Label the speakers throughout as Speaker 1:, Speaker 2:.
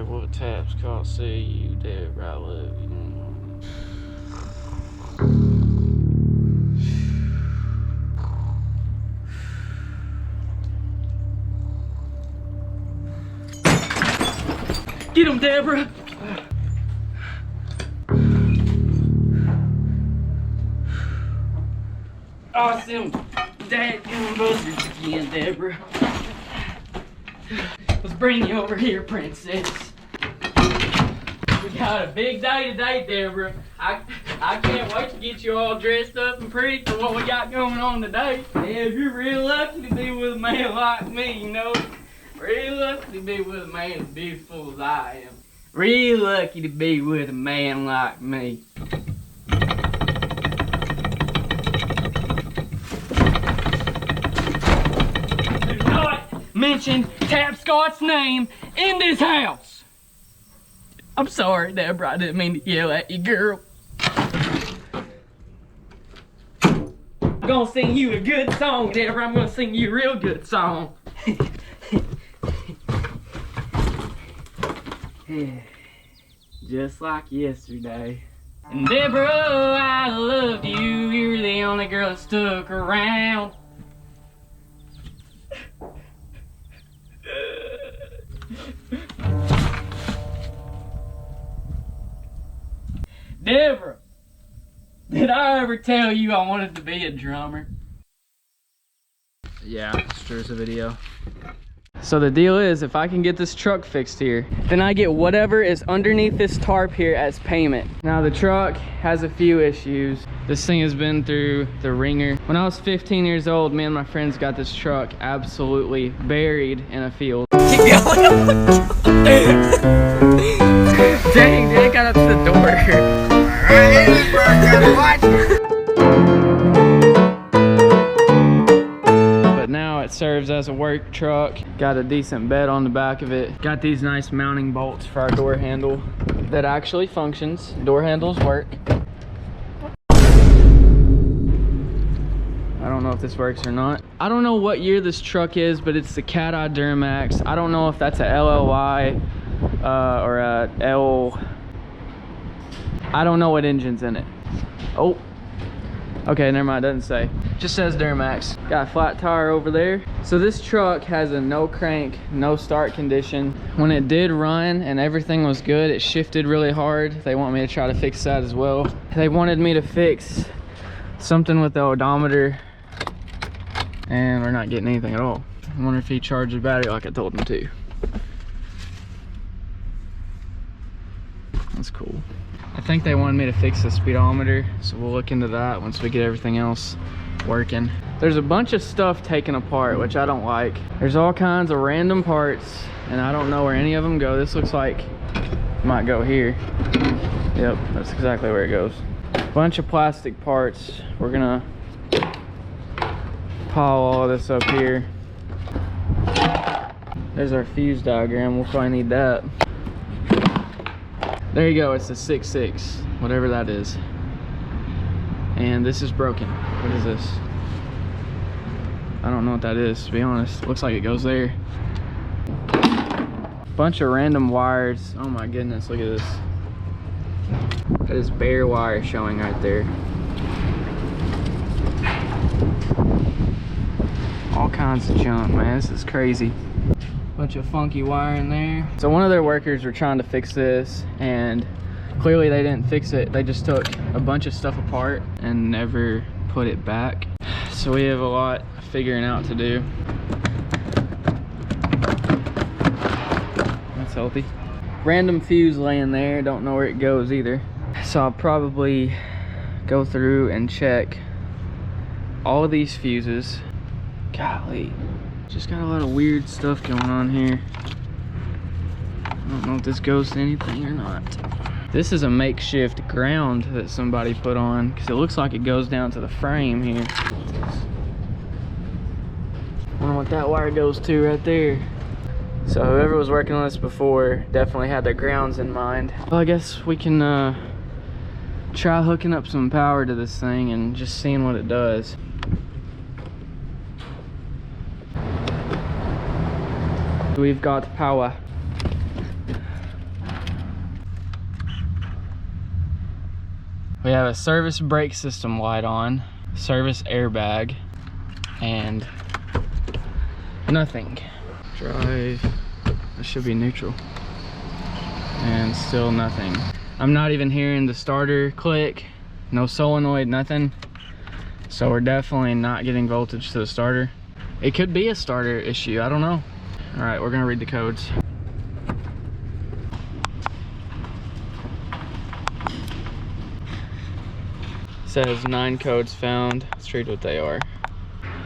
Speaker 1: what taps can't see you, Deborah, I love you. Get him, Deborah! Awesome! Dadgum buzzards again, Deborah. Let's bring you over here, princess. We got a big day today, Deborah. I can't wait to get you all dressed up and pretty for what we got going on today. Deb, you're real lucky to be with a man like me, you know? Real lucky to be with a man as beautiful as I am. Real lucky to be with a man like me. Do not mention Tap Scott's name in this house. I'm sorry, Deborah. I didn't mean to yell at you, girl. I'm gonna sing you a good song, Deborah. I'm gonna sing you a real good song. Just like yesterday. And Deborah, I love you. You're the only girl that stuck around. Deborah, did I ever tell you I wanted to be a drummer? Yeah, there's a video. So the deal is, if I can get this truck fixed here, then I get whatever is underneath this tarp here as payment. Now the truck has a few issues. This thing has been through the ringer. When I was 15 years old, me and my friends got this truck absolutely buried in a field. Keep going. Dang, dude, I got up to the door. But now it serves as a work truck. Got a decent bed on the back of it. Got these nice mounting bolts for our door handle that actually functions. Door handles work. I don't know if this works or not. I don't know what year this truck is, but it's the Cat Eye Duramax. I don't know if that's a LLY or a L. I don't know what engine's in it. Oh, okay, never mind, it doesn't say. Just says Duramax. Got a flat tire over there. So this truck has a no crank, no start condition. When it did run and everything was good, it shifted really hard. They want me to try to fix that as well. They wanted me to fix something with the odometer, and we're not getting anything at all. I wonder if he charged the battery like I told him to. That's cool. I think they wanted me to fix the speedometer, so we'll look into that once we get everything else working. There's a bunch of stuff taken apart, which I don't like. There's all kinds of random parts, and I don't know where any of them go. This looks like it might go here. Yep, that's exactly where it goes. Bunch of plastic parts. We're gonna pile all of this up here. There's our fuse diagram. We'll probably need that. There you go, it's the 6.6, whatever that is. And this is broken. What is this? I don't know what that is, to be honest. It looks like it goes there. Bunch of random wires. Oh my goodness, look at this. That is bare wire showing right there. All kinds of junk, man. This is crazy. Bunch of funky wire in there. So one of their workers were trying to fix this, and clearly they didn't fix it. They just took a bunch of stuff apart and never put it back. So we have a lot of figuring out to do. That's healthy. Random fuse laying there, don't know where it goes either. So I'll probably go through and check all of these fuses. Golly. Just got a lot of weird stuff going on here. I don't know if this goes to anything or not. This is a makeshift ground that somebody put on, because it looks like it goes down to the frame here. I wonder what that wire goes to right there. So whoever was working on this before definitely had their grounds in mind. Well, I guess we can try hooking up some power to this thing and just seeing what it does. We've got power. We have a service brake system light on, service airbag, and nothing. Drive, that should be neutral. And still nothing. I'm not even hearing the starter click, no solenoid, nothing. So we're definitely not getting voltage to the starter. It could be a starter issue, I don't know. All right, we're gonna read the codes. Says 9 codes found. Let's read what they are.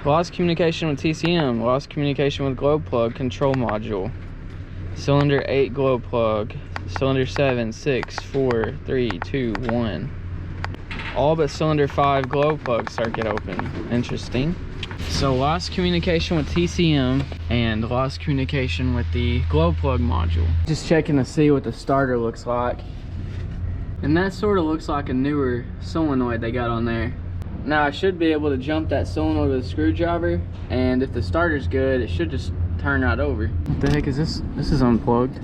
Speaker 1: Lost communication with TCM, lost communication with glow plug control module. Cylinder 8 glow plug, cylinder 7, 6, 4, 3, 2, 1. All but cylinder 5 glow plug circuit open. Interesting. So lost communication with TCM and lost communication with the glow plug module. Just checking to see what the starter looks like. And that sort of looks like a newer solenoid they got on there. Now I should be able to jump that solenoid with a screwdriver, and if the starter's good, it should just turn right over. What the heck is this? This is unplugged.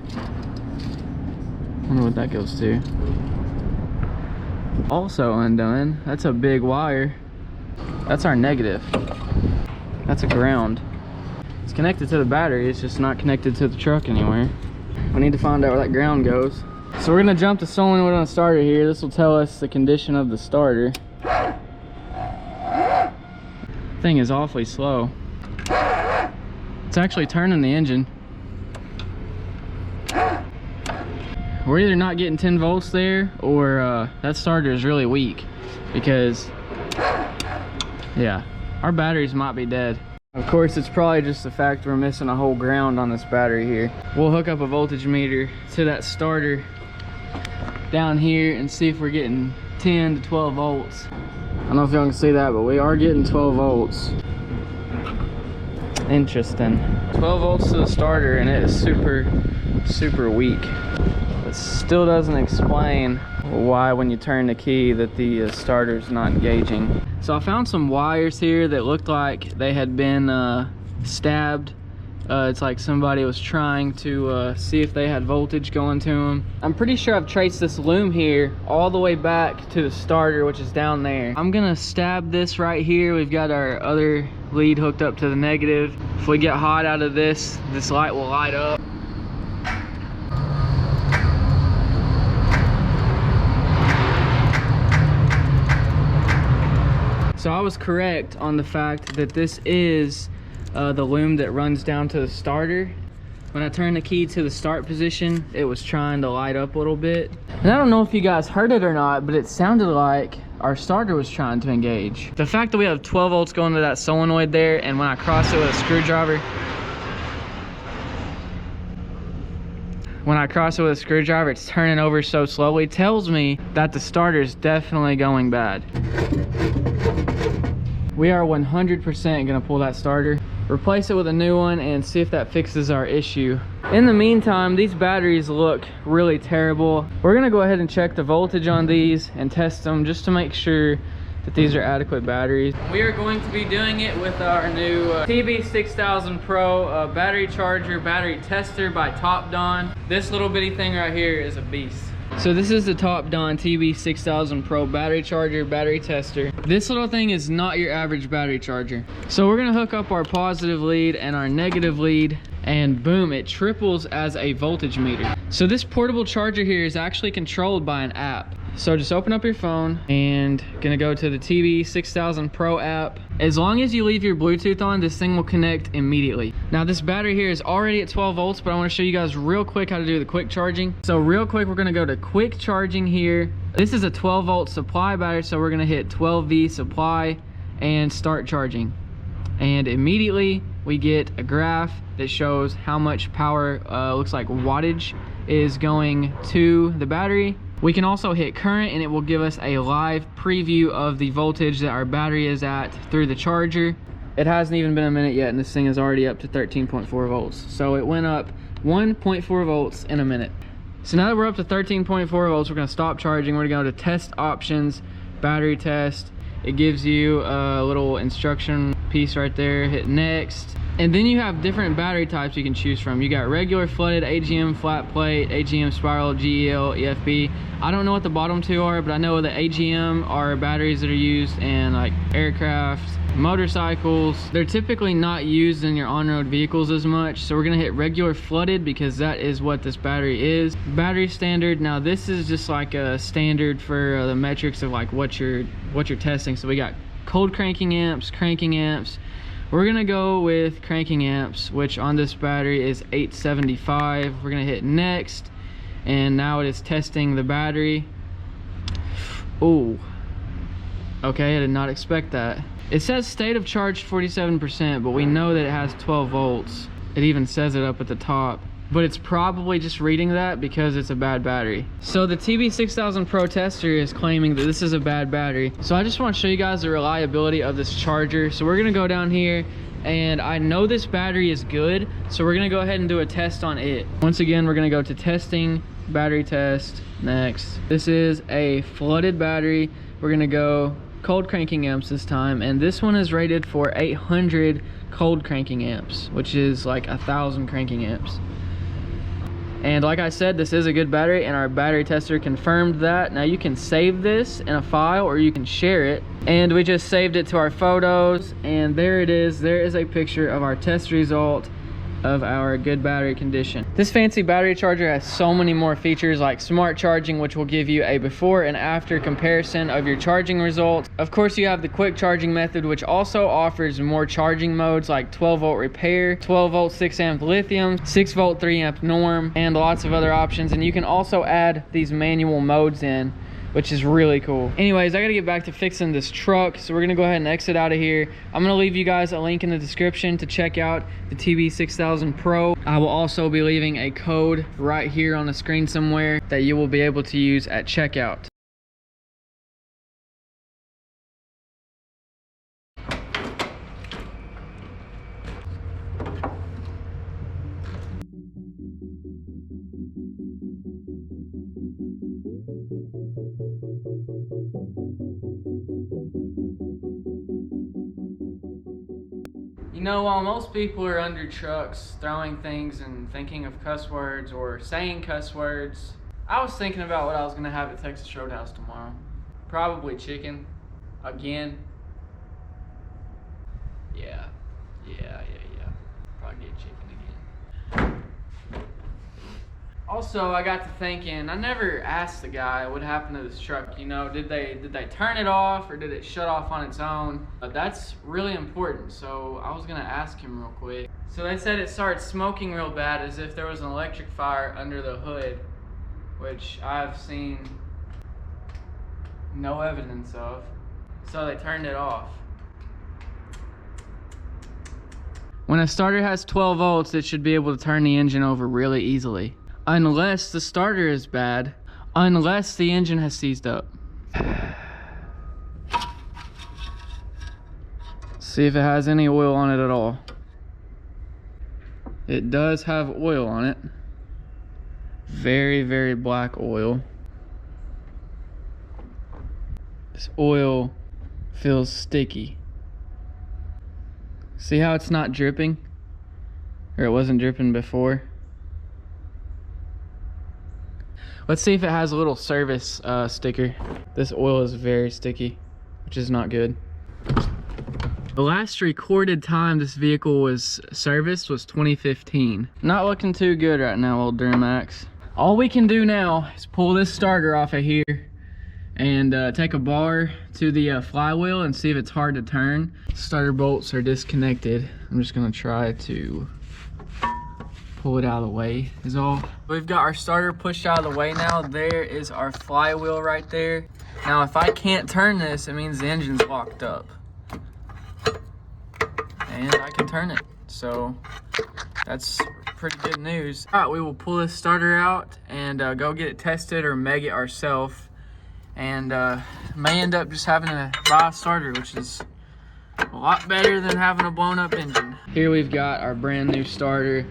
Speaker 1: Wonder what that goes to. Also undone. That's a big wire. That's our negative. That's a ground. It's connected to the battery, it's just not connected to the truck anywhere. We need to find out where that ground goes. So we're gonna jump the solenoid on the starter here. This will tell us the condition of the starter. Thing is awfully slow. It's actually turning the engine. We're either not getting 10 volts there, or that starter is really weak, because yeah, our batteries might be dead. Of course, it's probably just the fact we're missing a whole ground on this battery here. We'll hook up a voltage meter to that starter down here and see if we're getting 10 to 12 volts. I don't know if y'all can see that, but we are getting 12 volts. Interesting. 12 volts to the starter, and it is super weak. It still doesn't explain why when you turn the key that the starter's not engaging. So I found some wires here that looked like they had been stabbed. It's like somebody was trying to see if they had voltage going to them. I'm pretty sure I've traced this loom here all the way back to the starter, which is down there. I'm gonna stab this right here. We've got our other lead hooked up to the negative. If we get hot out of this, this light will light up. So I was correct on the fact that this is the loom that runs down to the starter. When I turned the key to the start position, it was trying to light up a little bit. And I don't know if you guys heard it or not, but it sounded like our starter was trying to engage. The fact that we have 12 volts going to that solenoid there, and when I cross it with a screwdriver, it's turning over so slowly, tells me that the starter is definitely going bad. We are 100% gonna pull that starter, replace it with a new one, and see if that fixes our issue. In the meantime, these batteries look really terrible. We're gonna go ahead and check the voltage on these and test them just to make sure that these are adequate batteries. We are going to be doing it with our new TB6000 Pro battery charger, battery tester by Top Don. This little bitty thing right here is a beast. So this is the Top Don TB6000 Pro battery charger, battery tester. This little thing is not your average battery charger. So we're gonna hook up our positive lead and our negative lead, and boom, it triples as a voltage meter. So this portable charger here is actually controlled by an app. So just open up your phone and gonna go to the TB6000 Pro app. As long as you leave your Bluetooth on, this thing will connect immediately. Now this battery here is already at 12 volts, but I wanna show you guys real quick how to do the quick charging. So real quick, we're gonna go to quick charging here. This is a 12 volt supply battery, so we're gonna hit 12V supply and start charging. And immediately we get a graph that shows how much power, looks like wattage, is going to the battery. We can also hit current, and it will give us a live preview of the voltage that our battery is at through the charger. It hasn't even been a minute yet, and this thing is already up to 13.4 volts. So it went up 1.4 volts in a minute. So now that we're up to 13.4 volts, we're gonna stop charging. We're gonna go to test options, battery test. It gives you a little instruction piece right there. Hit next. And then you have different battery types you can choose from. You got regular, flooded, AGM, flat plate, AGM, spiral, GEL, EFB. I don't know what the bottom two are, but I know the AGM are batteries that are used in like aircraft, motorcycles. They're typically not used in your on-road vehicles as much. So we're gonna hit regular flooded because that is what this battery is. Battery standard. Now this is just like a standard for the metrics of like what you're testing. So we got cold cranking amps, cranking amps. We're gonna go with cranking amps, which on this battery is 875. We're gonna hit next, and now it is testing the battery. Oh, okay, I did not expect that. It says state of charge 47%, but we know that it has 12 volts. It even says it up at the top, but it's probably just reading that because it's a bad battery. So the TB6000 Pro tester is claiming that this is a bad battery. So I just want to show you guys the reliability of this charger. So we're gonna go down here, and I know this battery is good, so we're gonna go ahead and do a test on it. Once again, we're gonna go to testing, battery test, next. This is a flooded battery. We're gonna go cold cranking amps this time, and this one is rated for 800 cold cranking amps, which is like 1,000 cranking amps. And like I said, this is a good battery, and our battery tester confirmed that. Now you can save this in a file or you can share it. And we just saved it to our photos, and there it is. There is a picture of our test result of our good battery condition. This fancy battery charger has so many more features like smart charging, which will give you a before and after comparison of your charging results. Of course, you have the quick charging method, which also offers more charging modes like 12 volt repair, 12 volt 6 amp lithium, 6 volt 3 amp norm, and lots of other options. And you can also add these manual modes in, which is really cool. Anyways, I gotta get back to fixing this truck, so we're gonna go ahead and exit out of here. I'm gonna leave you guys a link in the description to check out the TB6000 Pro. I will also be leaving a code right here on the screen somewhere that you will be able to use at checkout. You know, while most people are under trucks throwing things and thinking of cuss words or saying cuss words, I was thinking about what I was gonna have at Texas Roadhouse tomorrow. Probably chicken. Again. Yeah. Probably get chicken again. Also, I got to thinking, I never asked the guy what happened to this truck. You know, did they turn it off or did it shut off on its own? But that's really important, so I was gonna ask him real quick. So they said it started smoking real bad, as if there was an electric fire under the hood, which I've seen no evidence of. So they turned it off. When a starter has 12 volts, it should be able to turn the engine over really easily. Unless the starter is bad, unless the engine has seized up. See if it has any oil on it at all. It does have oil on it. Very, very black oil. This oil feels sticky. See how it's not dripping? Or it wasn't dripping before? Let's see if it has a little service sticker. This oil is very sticky, which is not good. The last recorded time this vehicle was serviced was 2015. Not looking too good right now, old Duramax. All we can do now is pull this starter off of here and take a bar to the flywheel and see if it's hard to turn. Starter bolts are disconnected. I'm just gonna try to pull it out of the way is all. We've got our starter pushed out of the way now. There is our flywheel right there. Now if I can't turn this, it means the engine's locked up. And I can turn it, so that's pretty good news. All right, we will pull this starter out and go get it tested or meg it ourselves, and may end up just having to buy a starter, which is a lot better than having a blown up engine. Here we've got our brand new starter,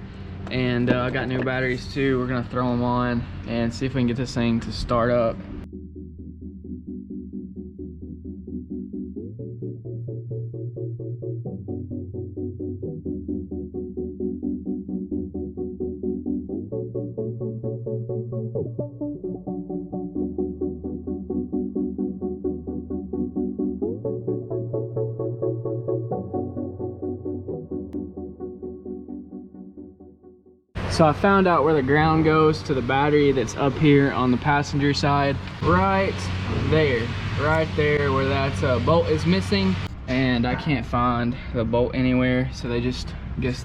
Speaker 1: and I got new batteries too. We're gonna throw them on and see if we can get this thing to start up. So I found out where the ground goes to the battery that's up here on the passenger side. Right there where that bolt is missing. And I can't find the bolt anywhere, so they just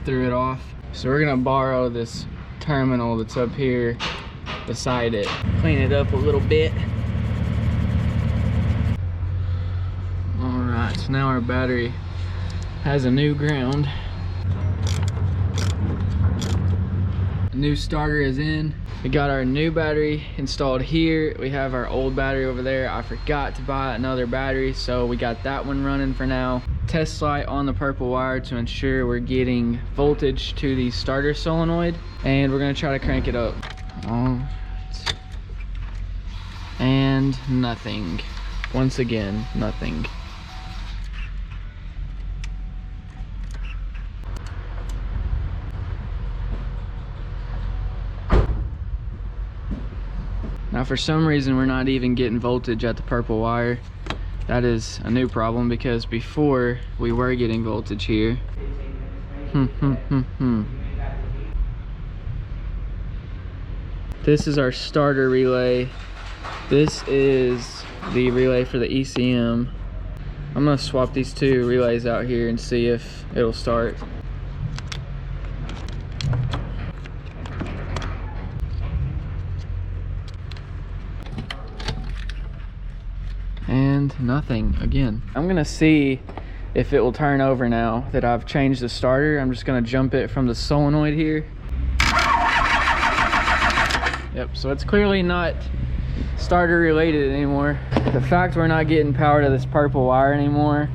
Speaker 1: threw it off. So we're gonna borrow this terminal that's up here beside it. Clean it up a little bit. All right, so now our battery has a new ground. A new starter is in. We got our new battery installed here. We have our old battery over there. I forgot to buy another battery, so we got that one running for now. Test light on the purple wire to ensure we're getting voltage to the starter solenoid, and we're gonna try to crank it up. All right. And nothing. Once again, nothing. Now for some reason we're not even getting voltage at the purple wire. That is a new problem because before we were getting voltage here. This is our starter relay. This is the relay for the ECM. I'm gonna swap these two relays out here and see if it'll start. And nothing again. I'm gonna see if it will turn over now that I've changed the starter. I'm just gonna jump it from the solenoid here. Yep, so it's clearly not starter related anymore. The fact we're not getting power to this purple wire anymore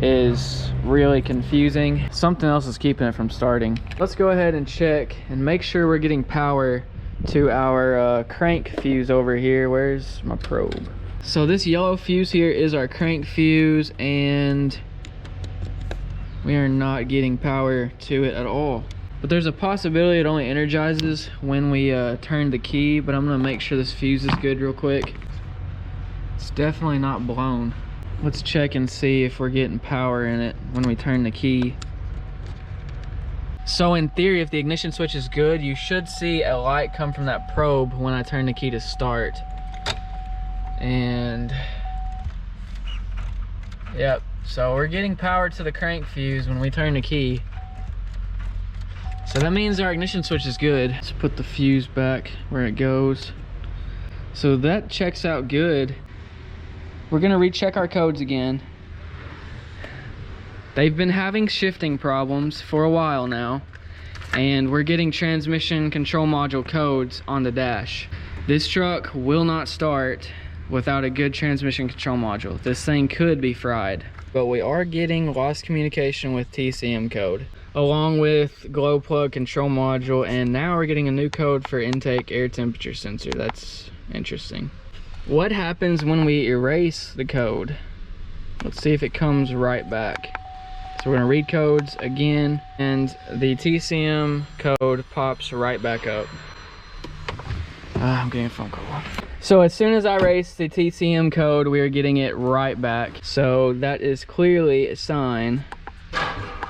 Speaker 1: is really confusing. Something else is keeping it from starting. Let's go ahead and check and make sure we're getting power to our crank fuse over here. Where's my probe? So this yellow fuse here is our crank fuse, and we are not getting power to it at all. But there's a possibility it only energizes when we turn the key, but I'm gonna make sure this fuse is good real quick. It's definitely not blown. Let's check and see if we're getting power in it when we turn the key. So in theory, if the ignition switch is good, you should see a light come from that probe when I turn the key to start. And yep, so we're getting power to the crank fuse when we turn the key. So that means our ignition switch is good. Let's put the fuse back where it goes. So that checks out good. We're gonna recheck our codes again. They've been having shifting problems for a while now, and we're getting transmission control module codes on the dash. This truck will not start without a good transmission control module. This thing could be fried. But we are getting lost communication with TCM code, along with glow plug control module, and now we're getting a new code for intake air temperature sensor. That's interesting. What happens when we erase the code? Let's see if it comes right back. So we're gonna read codes again, and the TCM code pops right back up. I'm getting a phone call. So as soon as I erase the TCM code, we are getting it right back. So that is clearly a sign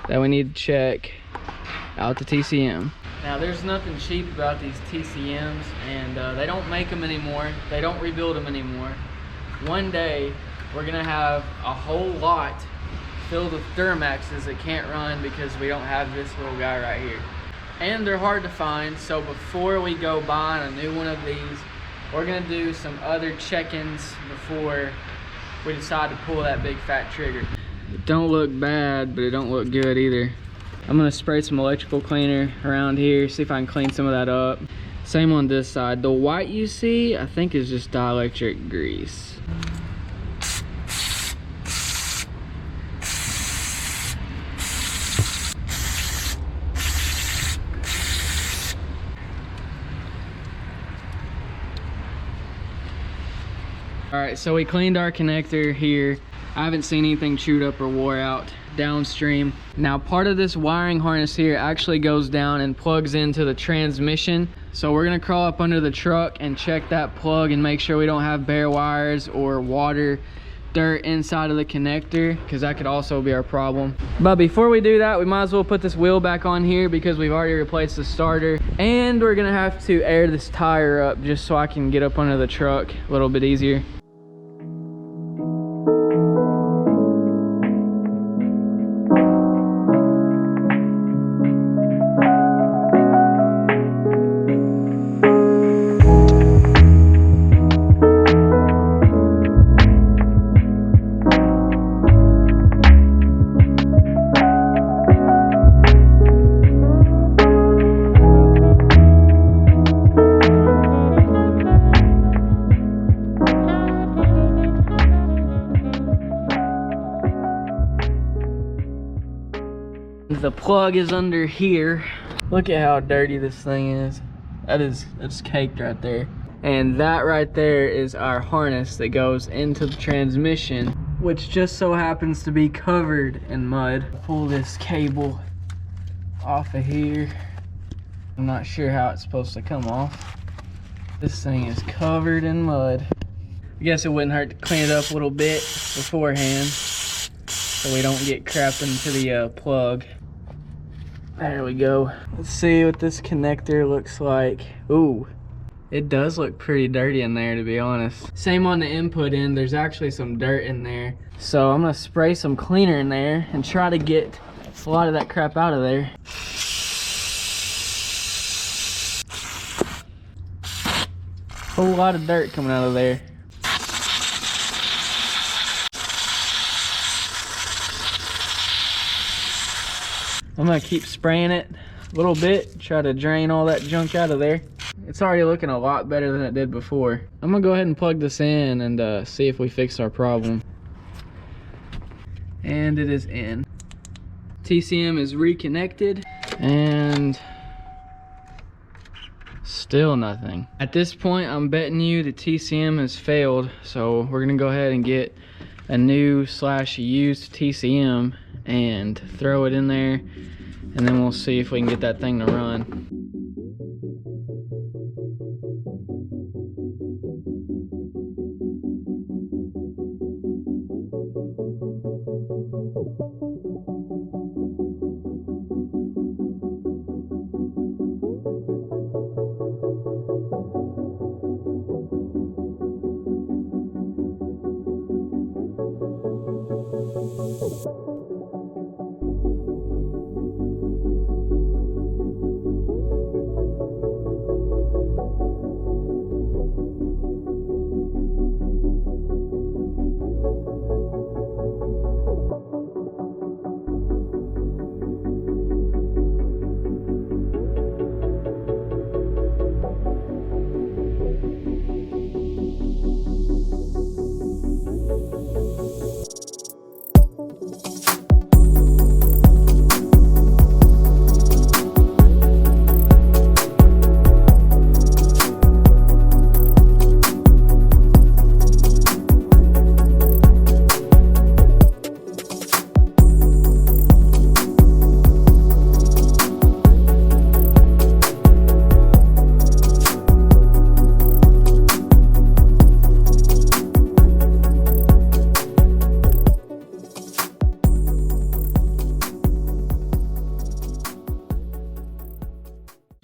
Speaker 1: that we need to check out the TCM. Now there's nothing cheap about these TCMs, and they don't make them anymore. They don't rebuild them anymore. One day we're gonna have a whole lot filled with Duramaxes that can't run because we don't have this little guy right here. And they're hard to find, so before we go buying a new one of these, we're gonna do some other check-ins before we decide to pull that big fat trigger. It don't look bad, but it don't look good either. I'm gonna spray some electrical cleaner around here, see if I can clean some of that up. Same on this side. The white you see, I think is just dielectric grease. All right, so we cleaned our connector here. I haven't seen anything chewed up or wore out downstream. Now part of this wiring harness here actually goes down and plugs into the transmission. So we're gonna crawl up under the truck and check that plug and make sure we don't have bare wires or water dirt inside of the connector, because that could also be our problem. But before we do that, we might as well put this wheel back on here because we've already replaced the starter, and we're gonna have to air this tire up just so I can get up under the truck a little bit easier. The plug is under here. Look at how dirty this thing is. It's caked right there. And that right there is our harness that goes into the transmission, which just so happens to be covered in mud. Pull this cable off of here. I'm not sure how it's supposed to come off. This thing is covered in mud. I guess it wouldn't hurt to clean it up a little bit beforehand so we don't get crap into the plug. There we go. Let's see what this connector looks like. Ooh, it does look pretty dirty in there, to be honest. Same on the input end, there's actually some dirt in there. So I'm gonna spray some cleaner in there and try to get a lot of that crap out of there. Whole lot of dirt coming out of there. I'm gonna keep spraying it a little bit, try to drain all that junk out of there. It's already looking a lot better than it did before. I'm gonna go ahead and plug this in and see if we fix our problem. And it is in. TCM is reconnected and still nothing. At this point, I'm betting you the TCM has failed, so we're gonna go ahead and get a new / used TCM and throw it in there, and then we'll see if we can get that thing to run.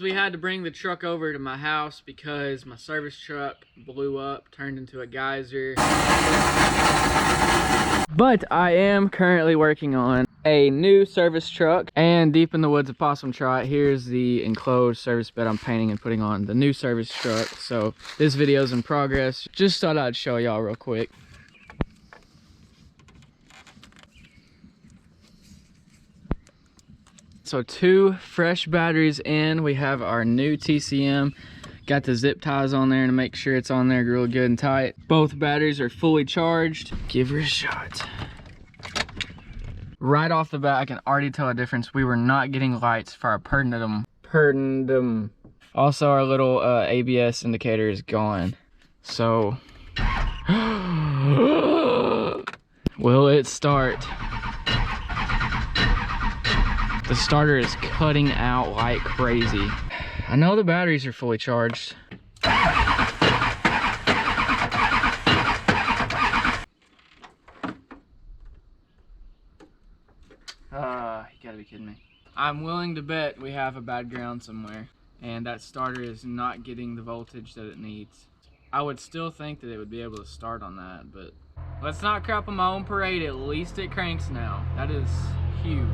Speaker 1: We had to bring the truck over to my house because my service truck blew up, turned into a geyser. But I am currently working on a new service truck, and deep in the woods of Possum Trot, here's the enclosed service bed I'm painting and putting on the new service truck. So this video's in progress. Just thought I'd show y'all real quick. So 2 fresh batteries in, we have our new TCM. Got the zip ties on there to make sure it's on there real good and tight. Both batteries are fully charged. Give her a shot. Right off the bat, I can already tell a difference. We were not getting lights for our pernodum. Also, our little ABS indicator is gone. So, will it start? The starter is cutting out like crazy. I know the batteries are fully charged. You gotta be kidding me. I'm willing to bet we have a bad ground somewhere, and that starter is not getting the voltage that it needs. I would still think that it would be able to start on that, but let's not crap on my own parade. At least it cranks now. That is huge.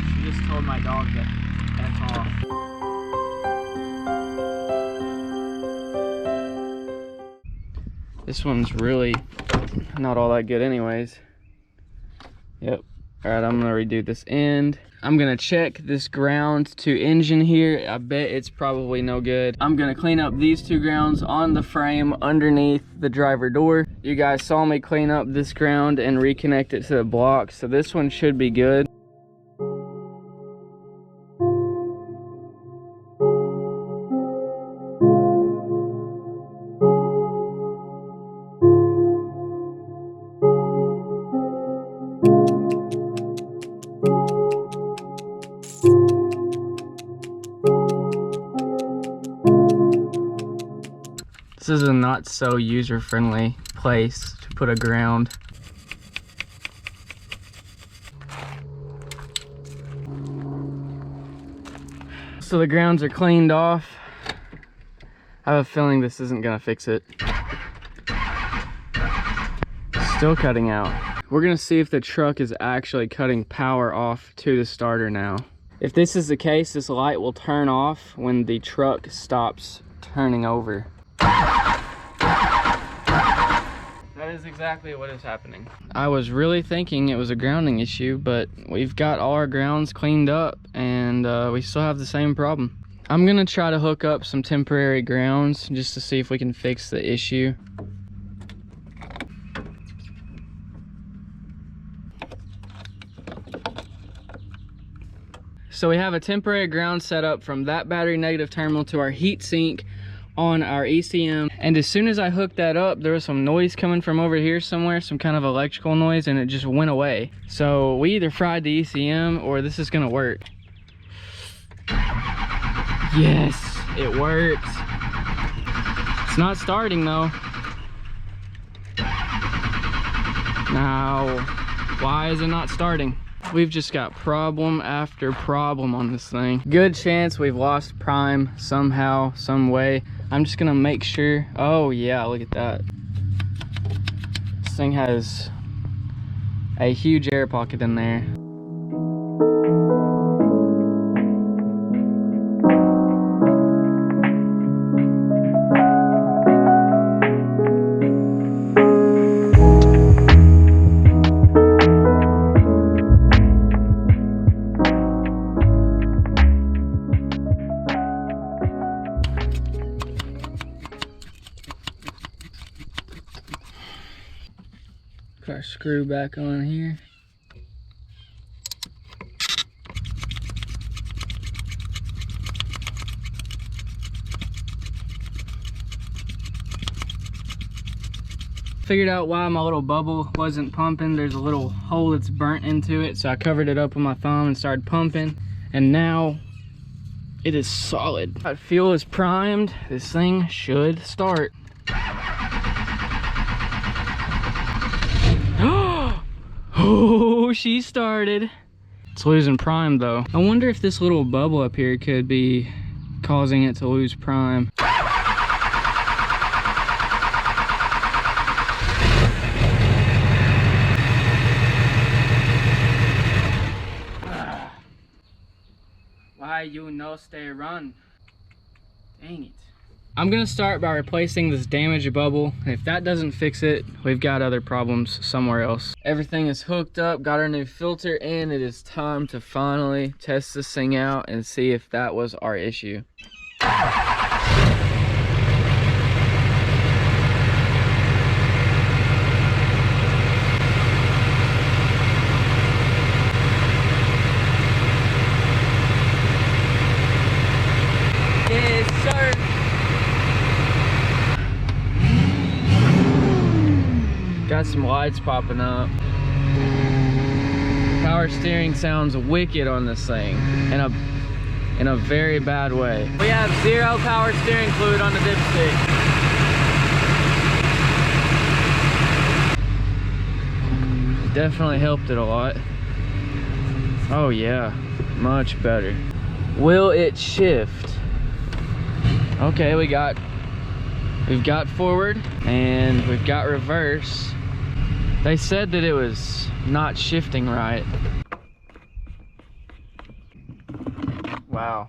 Speaker 1: She just told my dog to F off. This one's really not all that good anyways. Yep. All right, I'm gonna redo this end. I'm gonna check this ground to engine here. I bet it's probably no good. I'm gonna clean up these two grounds on the frame underneath the driver door. You guys saw me clean up this ground and reconnect it to the block, so this one should be good. This is a not so user-friendly place to put a ground. So the grounds are cleaned off. I have a feeling this isn't gonna fix it. Still cutting out. We're gonna see if the truck is actually cutting power off to the starter now. If this is the case, this light will turn off when the truck stops turning over. That is exactly what is happening. I was really thinking it was a grounding issue, but we've got all our grounds cleaned up and we still have the same problem. I'm gonna try to hook up some temporary grounds just to see if we can fix the issue. So we have a temporary ground set up from that battery negative terminal to our heat sink on our ECM, and as soon as I hooked that up, there was some noise coming from over here somewhere, some kind of electrical noise, and it just went away. So we either fried the ECM or this is gonna work. Yes, it works. It's not starting though. Now, why is it not starting? We've just got problem after problem on this thing. Good chance we've lost prime somehow, some way. I'm just gonna make sure. Oh yeah, look at that. This thing has a huge air pocket in there. Put our screw back on here. Figured out why my little bubble wasn't pumping. There's a little hole that's burnt into it, so I covered it up with my thumb and started pumping, and now it is solid. That fuel is primed. This thing should start. Oh, she started. It's losing prime though. I wonder if this little bubble up here could be causing it to lose prime. Why you no stay run? Dang it. I'm gonna start by replacing this damaged bubble. If that doesn't fix it, we've got other problems somewhere else. Everything is hooked up, got our new filter in. It is time to finally test this thing out and see if that was our issue. Yes, sir. Got some lights popping up. Power steering sounds wicked on this thing in a very bad way. We have 0 power steering fluid on the dipstick. definitely helped it a lot. Oh yeah, much better. Will it shift? Okay, we've got forward and we've got reverse. They said that it was not shifting right. Wow.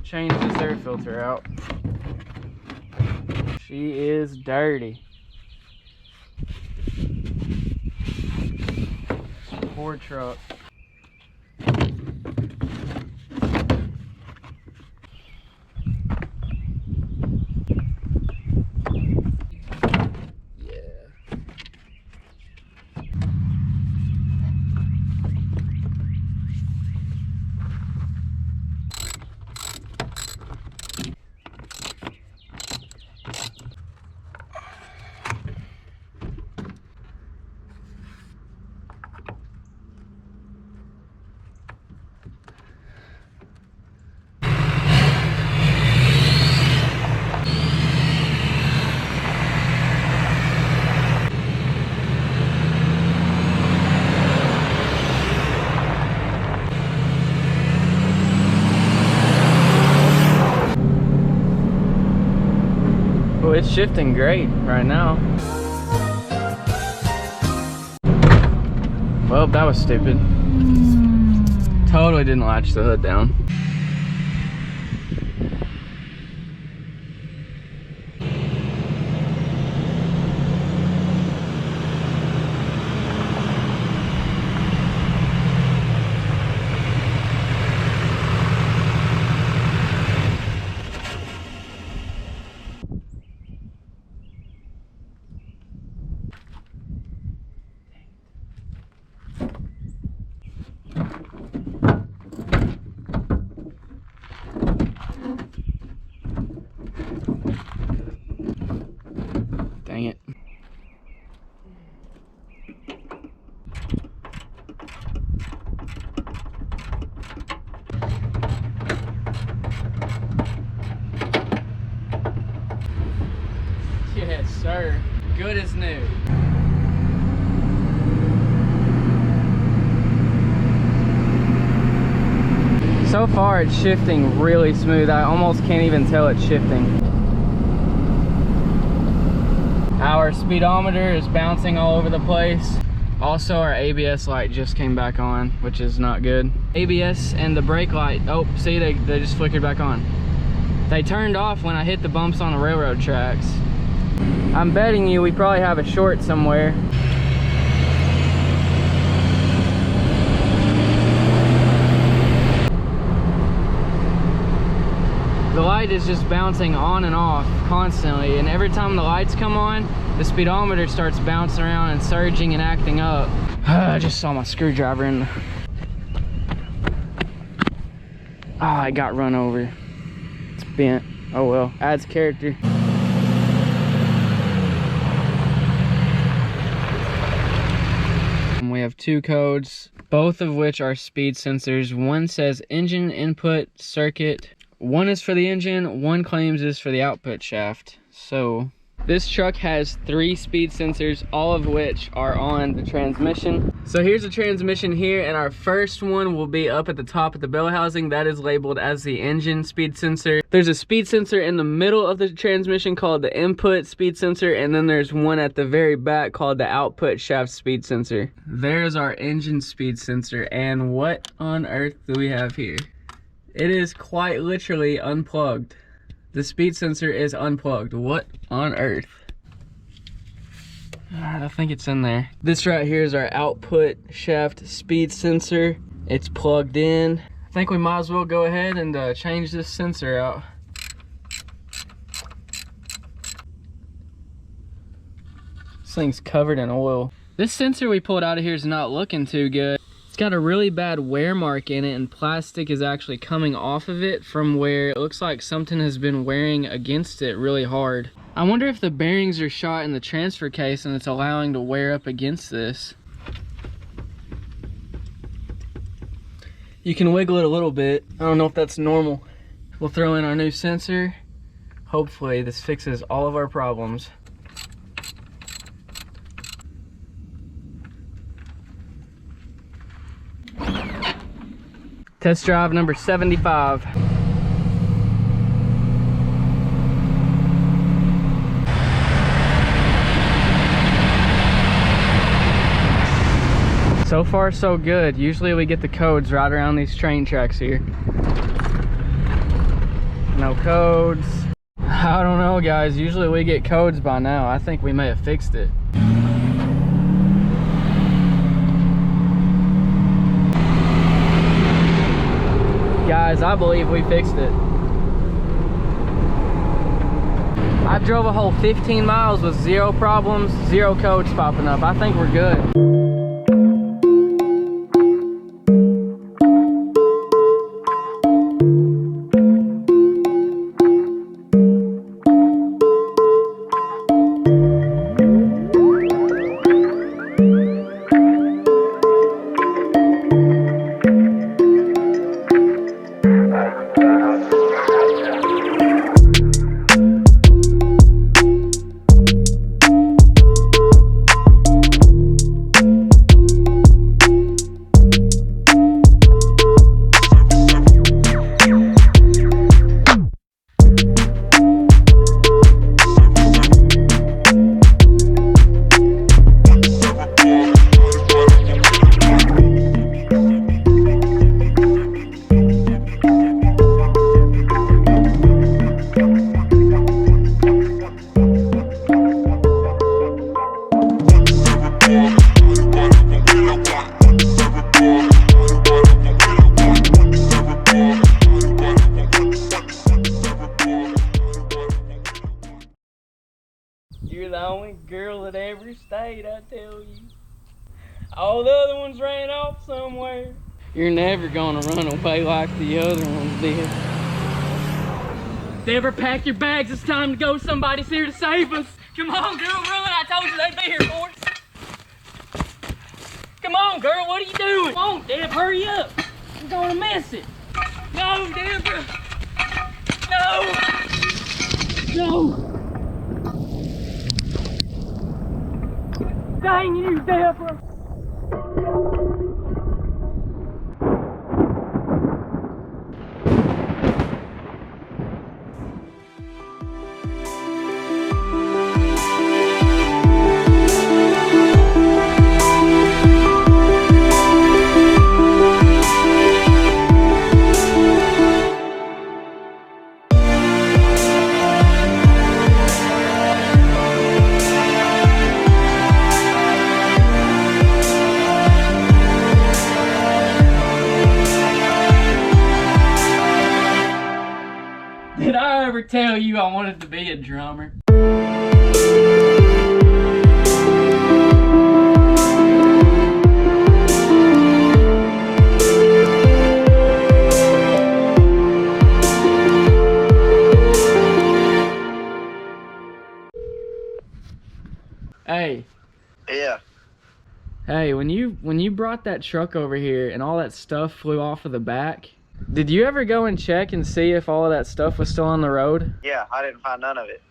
Speaker 1: Change this air filter out. She is dirty. Poor truck. It's shifting great right now. Well, that was stupid. Totally didn't latch the hood down. Dang it. Yes, sir. Good as new. So far, it's shifting really smooth. I almost can't even tell it's shifting. Our speedometer is bouncing all over the place. Also, our ABS light just came back on, which is not good. ABS and the brake light, oh, see, they just flickered back on. They turned off when I hit the bumps on the railroad tracks. I'm betting you we probably have a short somewhere. The light is just bouncing on and off constantly, and every time the lights come on, the speedometer starts bouncing around and surging and acting up. I just saw my screwdriver in the... I got run over. It's bent. Oh well, adds character. And we have two codes, both of which are speed sensors. One says engine input circuit. One is for the engine, one claims is for the output shaft. So this truck has 3 speed sensors, all of which are on the transmission. So here's the transmission here, and our first one will be up at the top of the bell housing. That is labeled as the engine speed sensor. There's a speed sensor in the middle of the transmission called the input speed sensor, and then there's one at the very back called the output shaft speed sensor. There's our engine speed sensor, and what on earth do we have here? It is quite literally unplugged. The speed sensor is unplugged. What on earth? I think it's in there. This right here is our output shaft speed sensor. It's plugged in. I think we might as well go ahead and change this sensor out. This thing's covered in oil. This sensor we pulled out of here is not looking too good. It's got a really bad wear mark in it, and plastic is actually coming off of it from where it looks like something has been wearing against it really hard. I wonder if the bearings are shot in the transfer case and it's allowing to wear up against this. You can wiggle it a little bit. I don't know if that's normal. We'll throw in our new sensor. Hopefully this fixes all of our problems. Test drive number 75. So far so good. Usually we get the codes right around these train tracks here. No codes. I don't know, guys. Usually we get codes by now. I think we may have fixed it. Guys, I believe we fixed it. I drove a whole 15 miles with 0 problems, 0 codes popping up. I think we're good. You're the only girl that ever stayed, I tell you. All the other ones ran off somewhere. You're never gonna run away like the other ones did. Deborah, pack your bags. It's time to go. Somebody's here to save us. Come on, girl, run. I told you they'd be here for us. Come on, girl, what are you doing? Come on, Deb, hurry up. We're gonna miss it. No, Deborah. No. No. Dang you, Deborah! Did I ever tell you I wanted to be a drummer? Hey.
Speaker 2: Yeah.
Speaker 1: Hey, when you brought that truck over here and all that stuff flew off of the back, did you ever go and check and see if all of that stuff was still on the road?
Speaker 2: Yeah, I didn't find none of it.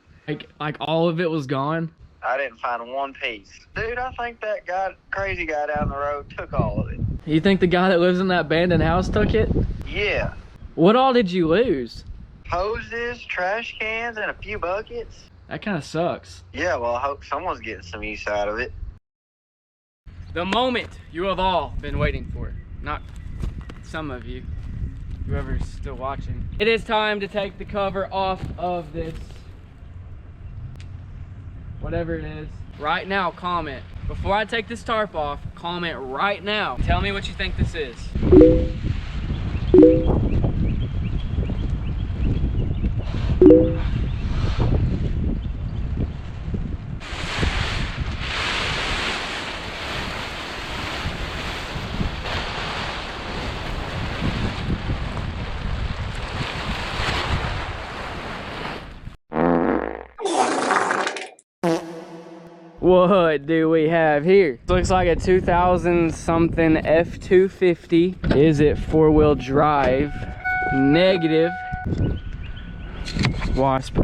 Speaker 1: Like all of it was gone?
Speaker 2: I didn't find one piece. Dude, I think that crazy guy down the road took all of it.
Speaker 1: You think the guy that lives in that abandoned house took it?
Speaker 2: Yeah.
Speaker 1: What all did you lose?
Speaker 2: Hoses, trash cans, and a few buckets.
Speaker 1: That kind of sucks.
Speaker 2: Yeah, well, I hope someone's getting some use out of it.
Speaker 1: The moment you have all been waiting for. Not some of you. Whoever's still watching. It is time to take the cover off of this. Whatever it is. Right now, comment. Before I take this tarp off, comment right now. Tell me what you think this is. What do we have here? Looks like a 2000 something F250. Is it 4-wheel drive? Negative. Wasp.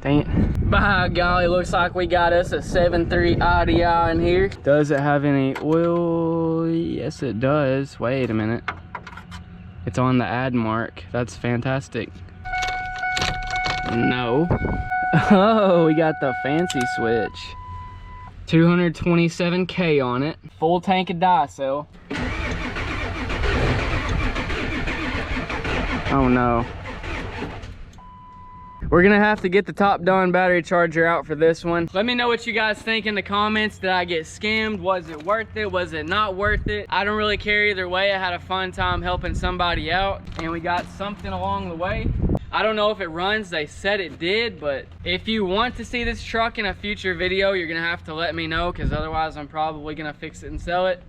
Speaker 1: Dang it. By golly, looks like we got us a 7.3 IDI in here. Does it have any oil? Yes, it does. Wait a minute. It's on the add mark. That's fantastic. No. Oh, we got the fancy switch. 227K on it. Full tank of diacetyl. Oh no. We're gonna have to get the top done battery charger out for this one. Let me know what you guys think in the comments. Did I get scammed? Was it worth it? Was it not worth it? I don't really care either way. I had a fun time helping somebody out and we got something along the way. I don't know if it runs. They said it did, but if you want to see this truck in a future video, you're gonna have to let me know, because otherwise I'm probably gonna fix it and sell it.